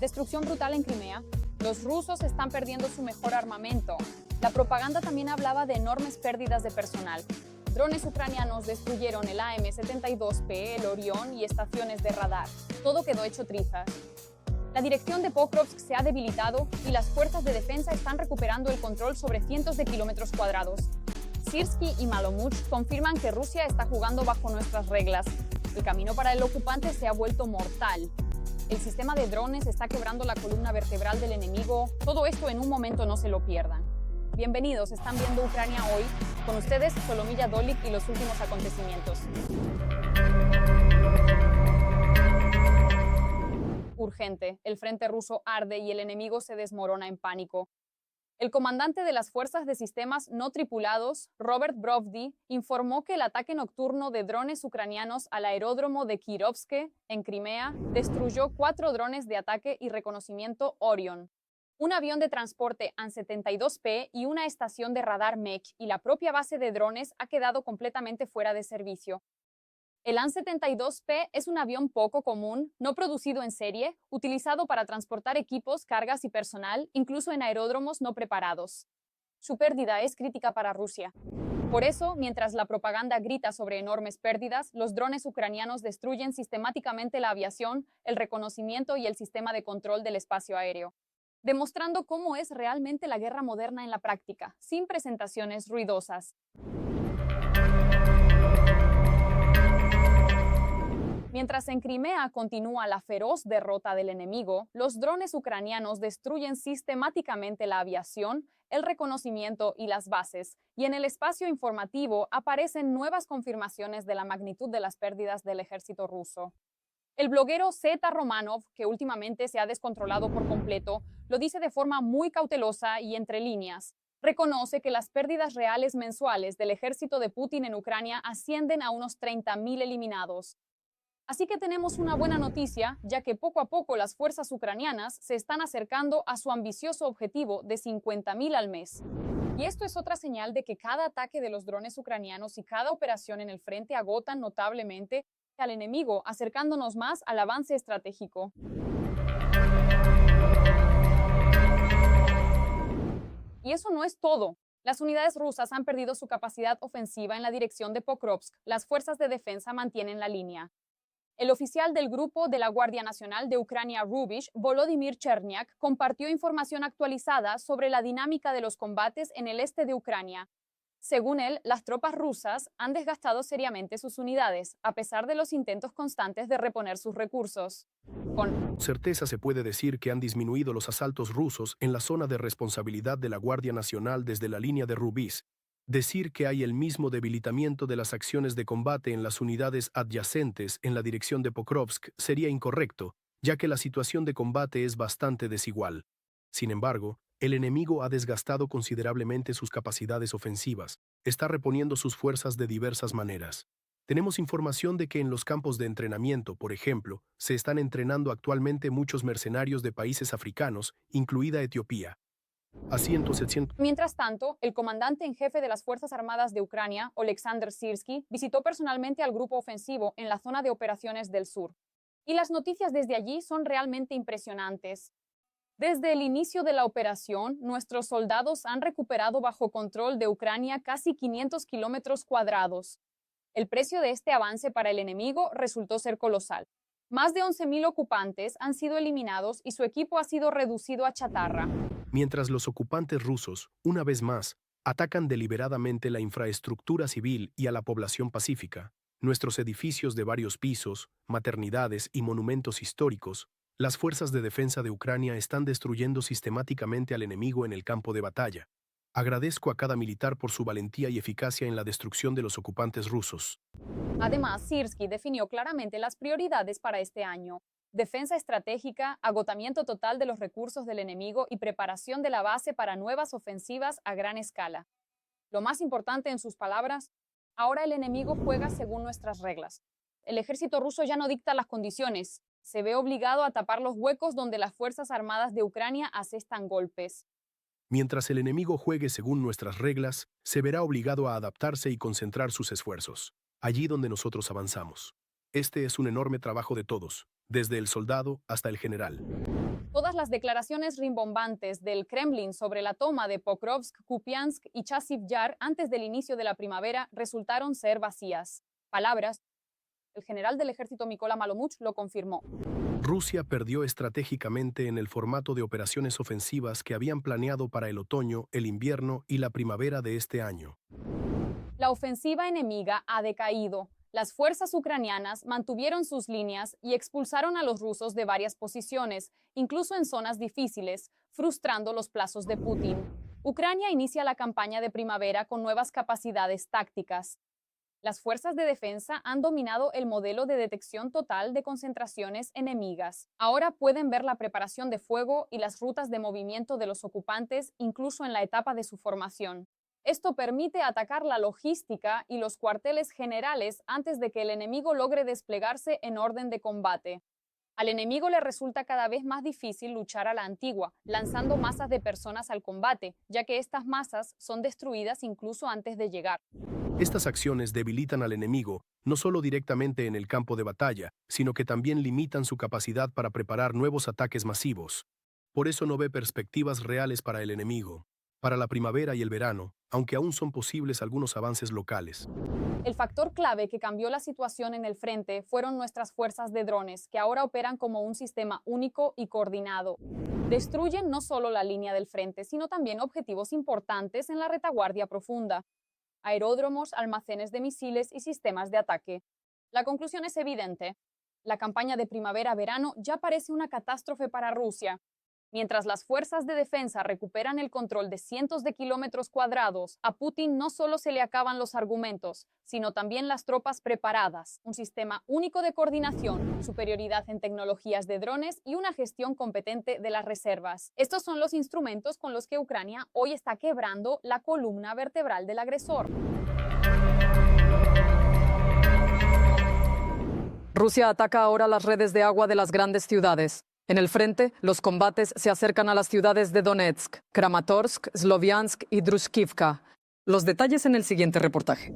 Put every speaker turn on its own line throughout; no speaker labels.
Destrucción brutal en Crimea. Los rusos están perdiendo su mejor armamento. La propaganda también hablaba de enormes pérdidas de personal. Drones ucranianos destruyeron el AM-72P, el Orión y estaciones de radar. Todo quedó hecho trizas. La dirección de Pokrovsk se ha debilitado y las fuerzas de defensa están recuperando el control sobre cientos de kilómetros cuadrados. Sirsky y Malomuch confirman que Rusia está jugando bajo nuestras reglas. El camino para el ocupante se ha vuelto mortal. El sistema de drones está quebrando la columna vertebral del enemigo. Todo esto en un momento, no se lo pierdan. Bienvenidos, están viendo Ucrania hoy. Con ustedes, Solomilla Dolik y los últimos acontecimientos. Urgente, el frente ruso arde y el enemigo se desmorona en pánico. El comandante de las fuerzas de sistemas no tripulados, Robert Brovdi, informó que el ataque nocturno de drones ucranianos al aeródromo de Kirovsk, en Crimea, destruyó 4 drones de ataque y reconocimiento Orion, un avión de transporte AN-72P y una estación de radar MEK, y la propia base de drones ha quedado completamente fuera de servicio. El AN-72P es un avión poco común, no producido en serie, utilizado para transportar equipos, cargas y personal, incluso en aeródromos no preparados. Su pérdida es crítica para Rusia. Por eso, mientras la propaganda grita sobre enormes pérdidas, los drones ucranianos destruyen sistemáticamente la aviación, el reconocimiento y el sistema de control del espacio aéreo, demostrando cómo es realmente la guerra moderna en la práctica, sin presentaciones ruidosas. Mientras en Crimea continúa la feroz derrota del enemigo, los drones ucranianos destruyen sistemáticamente la aviación, el reconocimiento y las bases, y en el espacio informativo aparecen nuevas confirmaciones de la magnitud de las pérdidas del ejército ruso. El bloguero Z. Romanov, que últimamente se ha descontrolado por completo, lo dice de forma muy cautelosa y entre líneas. Reconoce que las pérdidas reales mensuales del ejército de Putin en Ucrania ascienden a unos 30.000 eliminados. Así que tenemos una buena noticia, ya que poco a poco las fuerzas ucranianas se están acercando a su ambicioso objetivo de 50.000 al mes. Y esto es otra señal de que cada ataque de los drones ucranianos y cada operación en el frente agotan notablemente al enemigo, acercándonos más al avance estratégico. Y eso no es todo. Las unidades rusas han perdido su capacidad ofensiva en la dirección de Pokrovsk. Las fuerzas de defensa mantienen la línea. El oficial del Grupo de la Guardia Nacional de Ucrania, Rubish, Volodymyr Cherniak, compartió información actualizada sobre la dinámica de los combates en el este de Ucrania. Según él, las tropas rusas han desgastado seriamente sus unidades, a pesar de los intentos constantes de reponer sus recursos.
Con certeza se puede decir que han disminuido los asaltos rusos en la zona de responsabilidad de la Guardia Nacional desde la línea de Rubish. Decir que hay el mismo debilitamiento de las acciones de combate en las unidades adyacentes en la dirección de Pokrovsk sería incorrecto, ya que la situación de combate es bastante desigual. Sin embargo, el enemigo ha desgastado considerablemente sus capacidades ofensivas, está reponiendo sus fuerzas de diversas maneras. Tenemos información de que en los campos de entrenamiento, por ejemplo, se están entrenando actualmente muchos mercenarios de países africanos, incluida Etiopía.
Mientras tanto, el comandante en jefe de las Fuerzas Armadas de Ucrania, Oleksandr Sirsky, visitó personalmente al grupo ofensivo en la zona de operaciones del sur. Y las noticias desde allí son realmente impresionantes. Desde el inicio de la operación, nuestros soldados han recuperado bajo control de Ucrania casi 500 kilómetros cuadrados. El precio de este avance para el enemigo resultó ser colosal. Más de 11.000 ocupantes han sido eliminados y su equipo ha sido reducido a chatarra.
Mientras los ocupantes rusos, una vez más, atacan deliberadamente la infraestructura civil y a la población pacífica, nuestros edificios de varios pisos, maternidades y monumentos históricos, las fuerzas de defensa de Ucrania están destruyendo sistemáticamente al enemigo en el campo de batalla. Agradezco a cada militar por su valentía y eficacia en la destrucción de los ocupantes rusos.
Además, Sirsky definió claramente las prioridades para este año: defensa estratégica, agotamiento total de los recursos del enemigo y preparación de la base para nuevas ofensivas a gran escala. Lo más importante, en sus palabras, ahora el enemigo juega según nuestras reglas. El ejército ruso ya no dicta las condiciones, se ve obligado a tapar los huecos donde las Fuerzas Armadas de Ucrania asestan golpes.
Mientras el enemigo juegue según nuestras reglas, se verá obligado a adaptarse y concentrar sus esfuerzos, allí donde nosotros avanzamos. Este es un enorme trabajo de todos, desde el soldado hasta el general.
Todas las declaraciones rimbombantes del Kremlin sobre la toma de Pokrovsk, Kupiansk y Chasiv Yar antes del inicio de la primavera resultaron ser vacías. Palabras. El general del ejército Mykola Malomuch lo confirmó.
Rusia perdió estratégicamente en el formato de operaciones ofensivas que habían planeado para el otoño, el invierno y la primavera de este año.
La ofensiva enemiga ha decaído. Las fuerzas ucranianas mantuvieron sus líneas y expulsaron a los rusos de varias posiciones, incluso en zonas difíciles, frustrando los plazos de Putin. Ucrania inicia la campaña de primavera con nuevas capacidades tácticas. Las fuerzas de defensa han dominado el modelo de detección total de concentraciones enemigas. Ahora pueden ver la preparación de fuego y las rutas de movimiento de los ocupantes, incluso en la etapa de su formación. Esto permite atacar la logística y los cuarteles generales antes de que el enemigo logre desplegarse en orden de combate. Al enemigo le resulta cada vez más difícil luchar a la antigua, lanzando masas de personas al combate, ya que estas masas son destruidas incluso antes de llegar.
Estas acciones debilitan al enemigo, no solo directamente en el campo de batalla, sino que también limitan su capacidad para preparar nuevos ataques masivos. Por eso no ve perspectivas reales para el enemigo. Para la primavera y el verano, aunque aún son posibles algunos avances locales.
El factor clave que cambió la situación en el frente fueron nuestras fuerzas de drones, que ahora operan como un sistema único y coordinado. Destruyen no solo la línea del frente, sino también objetivos importantes en la retaguardia profunda: aeródromos, almacenes de misiles y sistemas de ataque. La conclusión es evidente. La campaña de primavera-verano ya parece una catástrofe para Rusia. Mientras las fuerzas de defensa recuperan el control de cientos de kilómetros cuadrados, a Putin no solo se le acaban los argumentos, sino también las tropas preparadas, un sistema único de coordinación, superioridad en tecnologías de drones y una gestión competente de las reservas. Estos son los instrumentos con los que Ucrania hoy está quebrando la columna vertebral del agresor.
Rusia ataca ahora las redes de agua de las grandes ciudades. En el frente, los combates se acercan a las ciudades de Donetsk, Kramatorsk, Sloviansk y Drushkivka. Los detalles en el siguiente reportaje.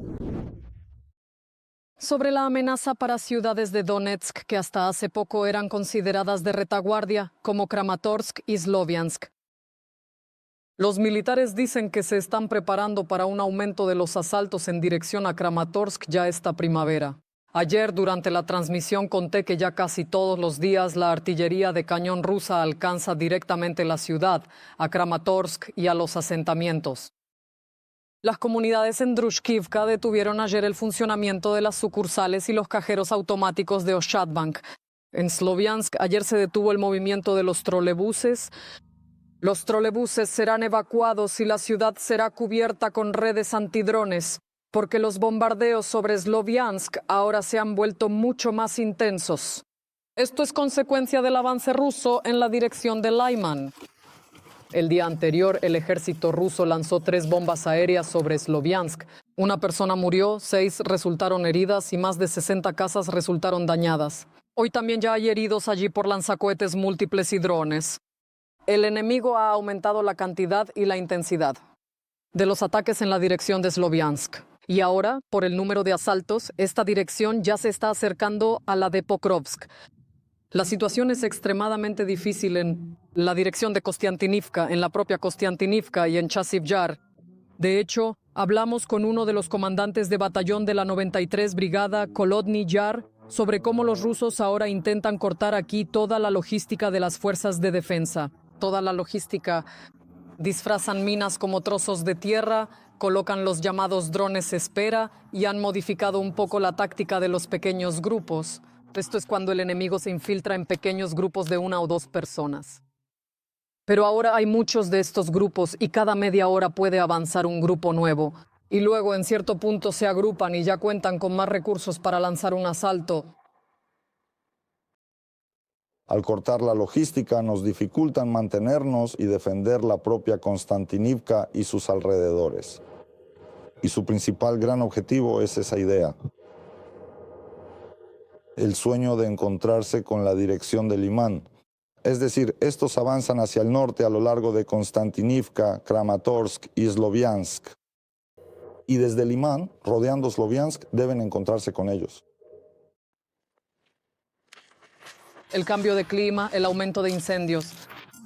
Sobre la amenaza para ciudades de Donetsk que hasta hace poco eran consideradas de retaguardia, como Kramatorsk y Sloviansk. Los militares dicen que se están preparando para un aumento de los asaltos en dirección a Kramatorsk ya esta primavera. Ayer, durante la transmisión, conté que ya casi todos los días la artillería de cañón rusa alcanza directamente la ciudad, a Kramatorsk y a los asentamientos. Las comunidades en Drushkivka detuvieron ayer el funcionamiento de las sucursales y los cajeros automáticos de Oshadbank. En Sloviansk, ayer se detuvo el movimiento de los trolebuses. Los trolebuses serán evacuados y la ciudad será cubierta con redes antidrones, porque los bombardeos sobre Sloviansk ahora se han vuelto mucho más intensos. Esto es consecuencia del avance ruso en la dirección de Lyman. El día anterior, el ejército ruso lanzó 3 bombas aéreas sobre Sloviansk. Una persona murió, 6 resultaron heridas y más de 60 casas resultaron dañadas. Hoy también ya hay heridos allí por lanzacohetes múltiples y drones. El enemigo ha aumentado la cantidad y la intensidad de los ataques en la dirección de Sloviansk. Y ahora, por el número de asaltos, esta dirección ya se está acercando a la de Pokrovsk. La situación es extremadamente difícil en la dirección de Kostiantynivka, en la propia Kostiantynivka y en Chasiv Yar. De hecho, hablamos con uno de los comandantes de batallón de la 93 Brigada, Kolodny Yar, sobre cómo los rusos ahora intentan cortar aquí toda la logística de las fuerzas de defensa. Toda la logística. Disfrazan minas como trozos de tierra, colocan los llamados drones espera y han modificado un poco la táctica de los pequeños grupos. Esto es cuando el enemigo se infiltra en pequeños grupos de 1 o 2 personas. Pero ahora hay muchos de estos grupos y cada media hora puede avanzar un grupo nuevo. Y luego en cierto punto se agrupan y ya cuentan con más recursos para lanzar un asalto.
Al cortar la logística nos dificultan mantenernos y defender la propia Kostiantynivka y sus alrededores. Y su principal gran objetivo es esa idea. El sueño de encontrarse con la dirección del imán. Es decir, estos avanzan hacia el norte a lo largo de Kostiantynivka, Kramatorsk y Sloviansk. Y desde el imán, rodeando Sloviansk, deben encontrarse con ellos.
el cambio de clima, el aumento de incendios.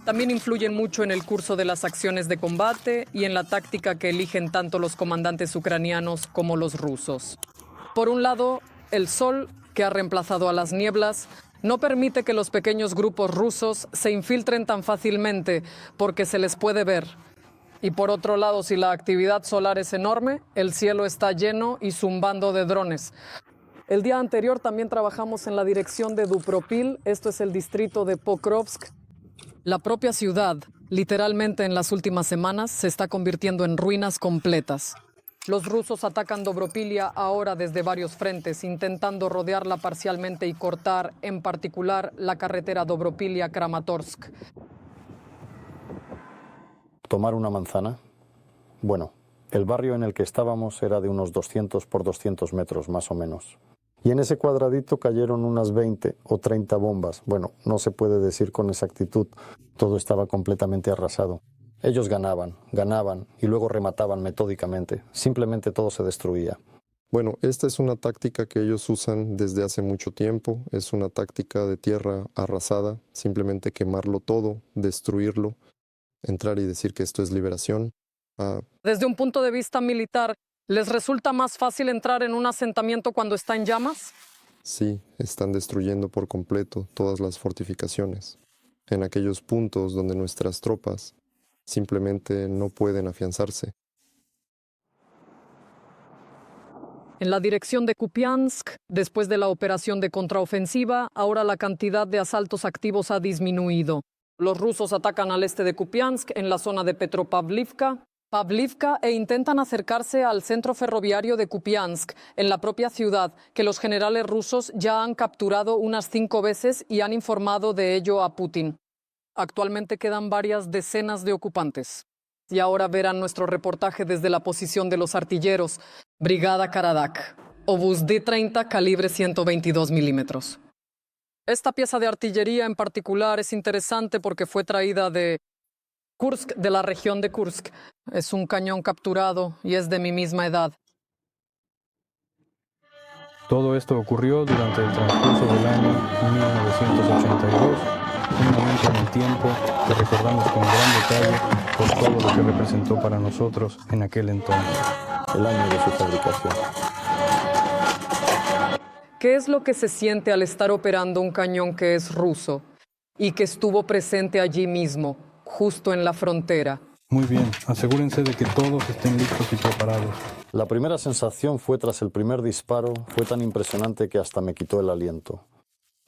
También influyen mucho en el curso de las acciones de combate y en la táctica que eligen tanto los comandantes ucranianos como los rusos. Por un lado, el sol, que ha reemplazado a las nieblas, no permite que los pequeños grupos rusos se infiltren tan fácilmente porque se les puede ver. Y por otro lado, si la actividad solar es enorme, el cielo está lleno y zumbando de drones. El día anterior también trabajamos en la dirección de Dupropil, esto es el distrito de Pokrovsk. La propia ciudad, literalmente en las últimas semanas, se está convirtiendo en ruinas completas. Los rusos atacan Dobropilia ahora desde varios frentes, intentando rodearla parcialmente y cortar, en particular, la carretera Dobropilia-Kramatorsk.
Tomar una manzana. Bueno, el barrio en el que estábamos era de unos 200 por 200 metros, más o menos. Y en ese cuadradito cayeron unas 20 o 30 bombas. Bueno, no se puede decir con exactitud. Todo estaba completamente arrasado. Ellos ganaban y luego remataban metódicamente. Simplemente todo se destruía.
Bueno, esta es una táctica que ellos usan desde hace mucho tiempo. Es una táctica de tierra arrasada. Simplemente quemarlo todo, destruirlo, entrar y decir que esto es liberación.
Desde un punto de vista militar, ¿les resulta más fácil entrar en un asentamiento cuando está en llamas?
Sí, están destruyendo por completo todas las fortificaciones, en aquellos puntos donde nuestras tropas simplemente no pueden afianzarse.
En la dirección de Kupiansk, después de la operación de contraofensiva, ahora la cantidad de asaltos activos ha disminuido. Los rusos atacan al este de Kupiansk, en la zona de Petropavlivka, e intentan acercarse al centro ferroviario de Kupiansk, en la propia ciudad, que los generales rusos ya han capturado unas 5 veces y han informado de ello a Putin. Actualmente quedan varias decenas de ocupantes. Y ahora verán nuestro reportaje desde la posición de los artilleros. Brigada Karadak, obús D-30 calibre 122 milímetros. Esta pieza de artillería en particular es interesante porque fue traída de Kursk, de la región de Kursk. Es un cañón capturado y es de mi misma edad.
Todo esto ocurrió durante el transcurso del año 1982, un momento en el tiempo que recordamos con gran detalle por todo lo que representó para nosotros en aquel entonces.
El año de su fabricación.
¿Qué es lo que se siente al estar operando un cañón que es ruso y que estuvo presente allí mismo, justo en la frontera?
Muy bien, asegúrense de que todos estén listos y preparados.
La primera sensación fue tras el primer disparo, fue tan impresionante que hasta me quitó el aliento.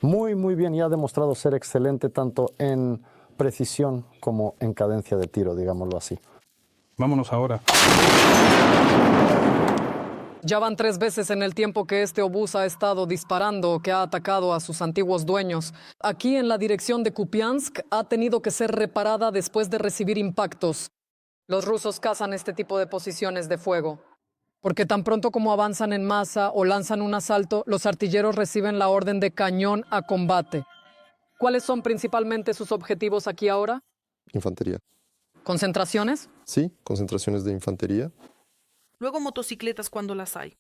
Muy bien, y ha demostrado ser excelente tanto en precisión como en cadencia de tiro, digámoslo así.
Vámonos ahora.
Ya van 3 veces en el tiempo que este obús ha estado disparando o que ha atacado a sus antiguos dueños. Aquí en la dirección de Kupiansk ha tenido que ser reparada después de recibir impactos. Los rusos cazan este tipo de posiciones de fuego, porque tan pronto como avanzan en masa o lanzan un asalto, los artilleros reciben la orden de cañón a combate. ¿Cuáles son principalmente sus objetivos aquí ahora?
Infantería.
¿Concentraciones?
Sí, concentraciones de infantería.
Luego motocicletas cuando las hay.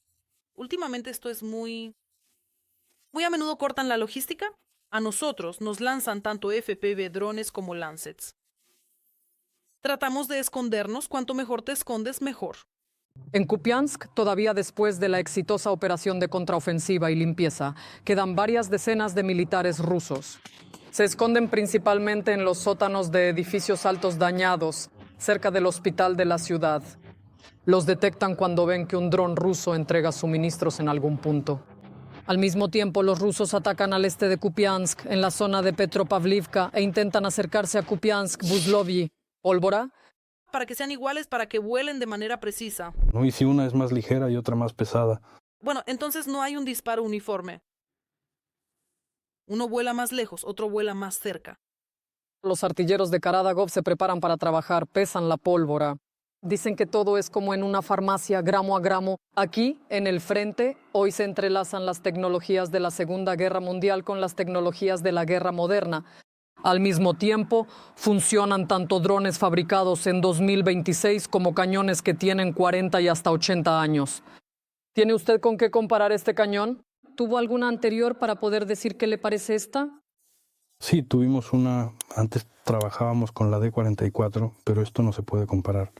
Últimamente esto es muy a menudo cortan la logística. A nosotros nos lanzan tanto FPV drones como Lancets. Tratamos de escondernos, cuanto mejor te escondes, mejor.
En Kupiansk, todavía después de la exitosa operación de contraofensiva y limpieza, quedan varias decenas de militares rusos. Se esconden principalmente en los sótanos de edificios altos dañados, cerca del hospital de la ciudad. Los detectan cuando ven que un dron ruso entrega suministros en algún punto. Al mismo tiempo, los rusos atacan al este de Kupiansk, en la zona de Petropavlivka, e intentan acercarse a Kupiansk-Buzlovyi. ¿Pólvora?
Para que sean iguales, para que vuelen de manera precisa.
¿No? Y si una es más ligera y otra más pesada.
Bueno, entonces no hay un disparo uniforme. Uno vuela más lejos, otro vuela más cerca.
Los artilleros de Karadagov se preparan para trabajar, pesan la pólvora. Dicen que todo es como en una farmacia, gramo a gramo. Aquí, en el frente, hoy se entrelazan las tecnologías de la Segunda Guerra Mundial con las tecnologías de la guerra moderna. Al mismo tiempo, funcionan tanto drones fabricados en 2026 como cañones que tienen 40 y hasta 80 años. ¿Tiene usted con qué comparar este cañón? ¿Tuvo alguna anterior para poder decir qué le parece esta?
Sí, tuvimos una... Antes trabajábamos con la D-44, pero esto no se puede comparar.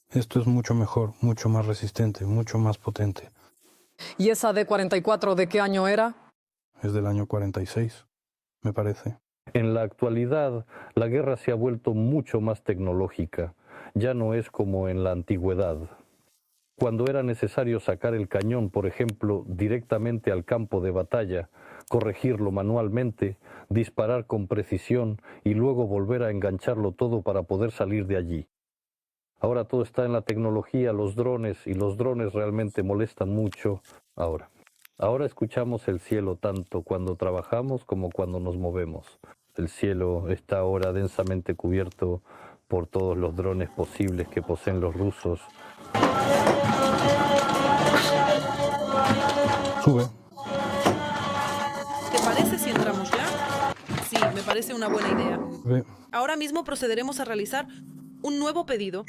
Esto es mucho mejor, mucho más resistente, mucho más potente.
¿Y esa D-44 de qué año era?
Es del año 46, me parece.
En la actualidad, la guerra se ha vuelto mucho más tecnológica. Ya no es como en la antigüedad. Cuando era necesario sacar el cañón, por ejemplo, directamente al campo de batalla, corregirlo manualmente, disparar con precisión y luego volver a engancharlo todo para poder salir de allí. Ahora todo está en la tecnología, los drones, y los drones realmente molestan mucho ahora. Ahora escuchamos el cielo tanto cuando trabajamos como cuando nos movemos. El cielo está ahora densamente cubierto por todos los drones posibles que poseen los rusos.
Sube.
¿Te parece si entramos ya? Sí, me parece una buena idea.
Ve.
Ahora mismo procederemos a realizar un nuevo pedido.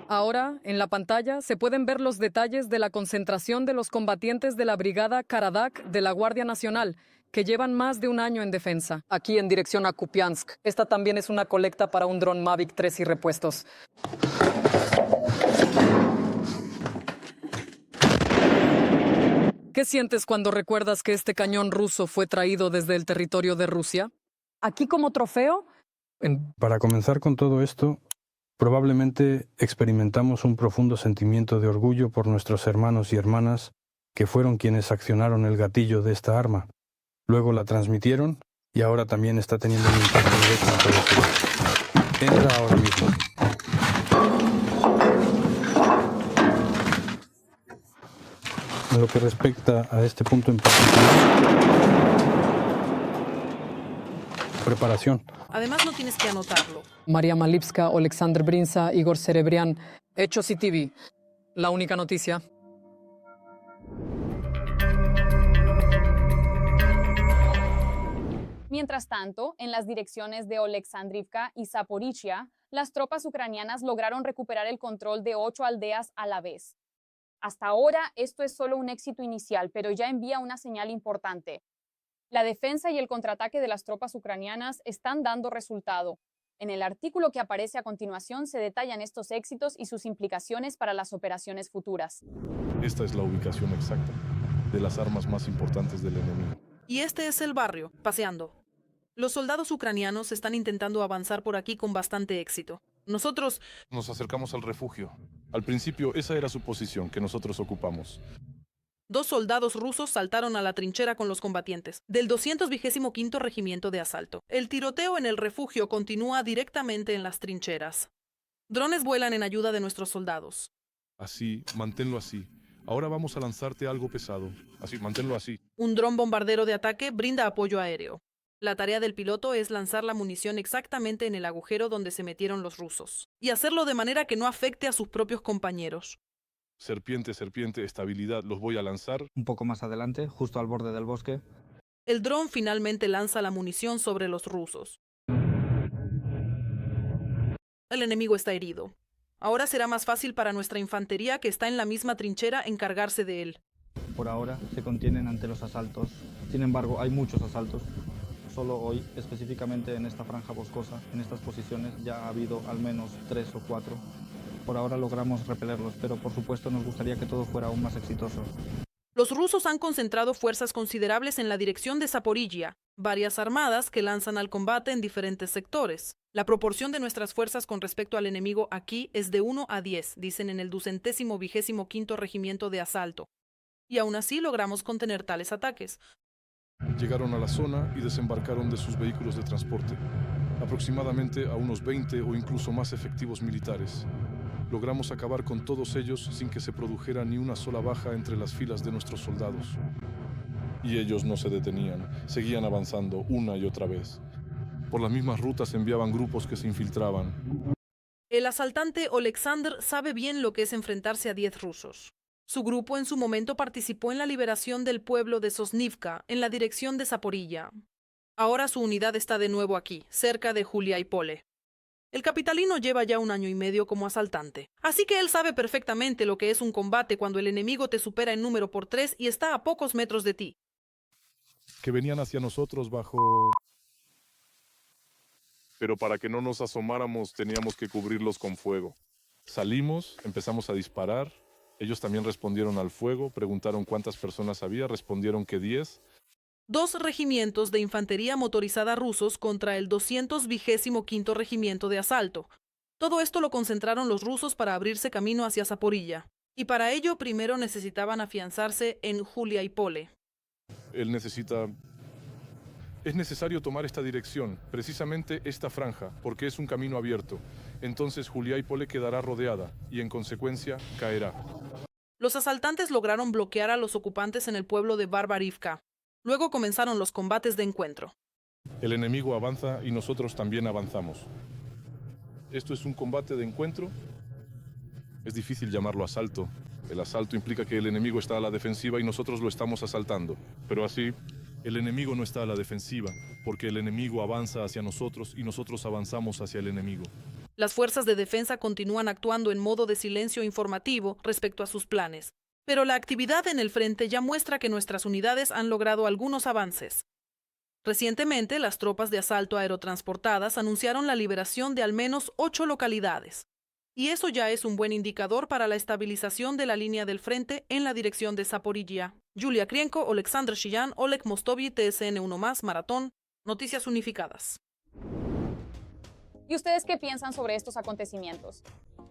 Ahora, en la pantalla, se pueden ver los detalles de la concentración de los combatientes de la Brigada Karadak de la Guardia Nacional, que llevan más de un año en defensa, aquí en dirección a Kupiansk. Esta también es una colecta para un dron Mavic 3 y repuestos. ¿Qué sientes cuando recuerdas que este cañón ruso fue traído desde el territorio de Rusia? ¿Aquí como trofeo?
Para comenzar con todo esto, probablemente experimentamos un profundo sentimiento de orgullo por nuestros hermanos y hermanas que fueron quienes accionaron el gatillo de esta arma. Luego la transmitieron y ahora también está teniendo un impacto directo en todo esto. Entra ahora mismo. En lo que respecta a este punto en particular, preparación.
Además, no tienes que anotarlo.
María Malipska, Oleksandr Brinza, Igor Serebrian, Hechos y TV. La única noticia.
Mientras tanto, en las direcciones de Oleksandrivka y Zaporizhia, las tropas ucranianas lograron recuperar el control de 8 aldeas a la vez. Hasta ahora, esto es solo un éxito inicial, pero ya envía una señal importante. La defensa y el contraataque de las tropas ucranianas están dando resultado. En el artículo que aparece a continuación se detallan estos éxitos y sus implicaciones para las operaciones futuras.
Esta es la ubicación exacta de las armas más importantes del enemigo.
Y este es el barrio, paseando. Los soldados ucranianos están intentando avanzar por aquí con bastante éxito. Nosotros
nos acercamos al refugio. Al principio, esa era su posición que nosotros ocupamos.
2 soldados rusos saltaron a la trinchera con los combatientes del 225 Regimiento de Asalto. El tiroteo en el refugio continúa directamente en las trincheras. Drones vuelan en ayuda de nuestros soldados.
Así, manténlo así. Ahora vamos a lanzarte algo pesado. Así, manténlo así.
Un dron bombardero de ataque brinda apoyo aéreo. La tarea del piloto es lanzar la munición exactamente en el agujero donde se metieron los rusos, y hacerlo de manera que no afecte a sus propios compañeros.
Serpiente, serpiente, estabilidad, los voy a lanzar.
Un poco más adelante, justo al borde del bosque.
El dron finalmente lanza la munición sobre los rusos. El enemigo está herido. Ahora será más fácil para nuestra infantería, que está en la misma trinchera, encargarse de él.
Por ahora se contienen ante los asaltos. Sin embargo, hay muchos asaltos. Solo hoy, específicamente en esta franja boscosa, en estas posiciones, ya ha habido al menos 3 o 4. Por ahora logramos repelerlos, pero por supuesto nos gustaría que todo fuera aún más exitoso.
Los rusos han concentrado fuerzas considerables en la dirección de Zaporizhia, varias armadas que lanzan al combate en diferentes sectores. La proporción de nuestras fuerzas con respecto al enemigo aquí es de 1 a 10, dicen en el 225 Regimiento de Asalto. Y aún así logramos contener tales ataques.
Llegaron a la zona y desembarcaron de sus vehículos de transporte, aproximadamente a unos 20 o incluso más efectivos militares. Logramos acabar con todos ellos sin que se produjera ni una sola baja entre las filas de nuestros soldados. Y ellos no se detenían, seguían avanzando una y otra vez. Por las mismas rutas enviaban grupos que se infiltraban.
El asaltante Oleksandr sabe bien lo que es enfrentarse a 10 rusos. Su grupo en su momento participó en la liberación del pueblo de Sosnivka, en la dirección de Zaporilla. Ahora su unidad está de nuevo aquí, cerca de Julia y Pole. El capitalino lleva ya 1 año y medio como asaltante, así que él sabe perfectamente lo que es un combate cuando el enemigo te supera en número por 3 y está a pocos metros de ti.
Que venían hacia nosotros bajo... Pero para que no nos asomáramos teníamos que cubrirlos con fuego. Salimos, empezamos a disparar. Ellos también respondieron al fuego, preguntaron cuántas personas había, respondieron que 10.
2 regimientos de infantería motorizada rusos contra el 225º Regimiento de Asalto. Todo esto lo concentraron los rusos para abrirse camino hacia Zaporilla. Y para ello primero necesitaban afianzarse en Juliápole.
Es necesario tomar esta dirección, precisamente esta franja, porque es un camino abierto. Entonces Juliápole quedará rodeada y en consecuencia caerá.
Los asaltantes lograron bloquear a los ocupantes en el pueblo de Barbarivka. Luego comenzaron los combates de encuentro.
El enemigo avanza y nosotros también avanzamos. Esto es un combate de encuentro. Es difícil llamarlo asalto. El asalto implica que el enemigo está a la defensiva y nosotros lo estamos asaltando. Pero así, el enemigo no está a la defensiva, porque el enemigo avanza hacia nosotros y nosotros avanzamos hacia el enemigo.
Las fuerzas de defensa continúan actuando en modo de silencio informativo respecto a sus planes. Pero la actividad en el frente ya muestra que nuestras unidades han logrado algunos avances. Recientemente, las tropas de asalto aerotransportadas anunciaron la liberación de al menos 8 localidades. Y eso ya es un buen indicador para la estabilización de la línea del frente en la dirección de Zaporilla. Yulia Krienko, Oleksandr Shilyan, Oleg Mostovi, TSN1+, Maratón, Noticias Unificadas.
¿Y ustedes qué piensan sobre estos acontecimientos?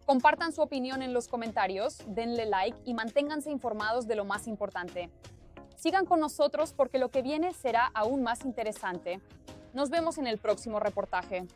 Compartan su opinión en los comentarios, denle like y manténganse informados de lo más importante. Sigan con nosotros porque lo que viene será aún más interesante. Nos vemos en el próximo reportaje.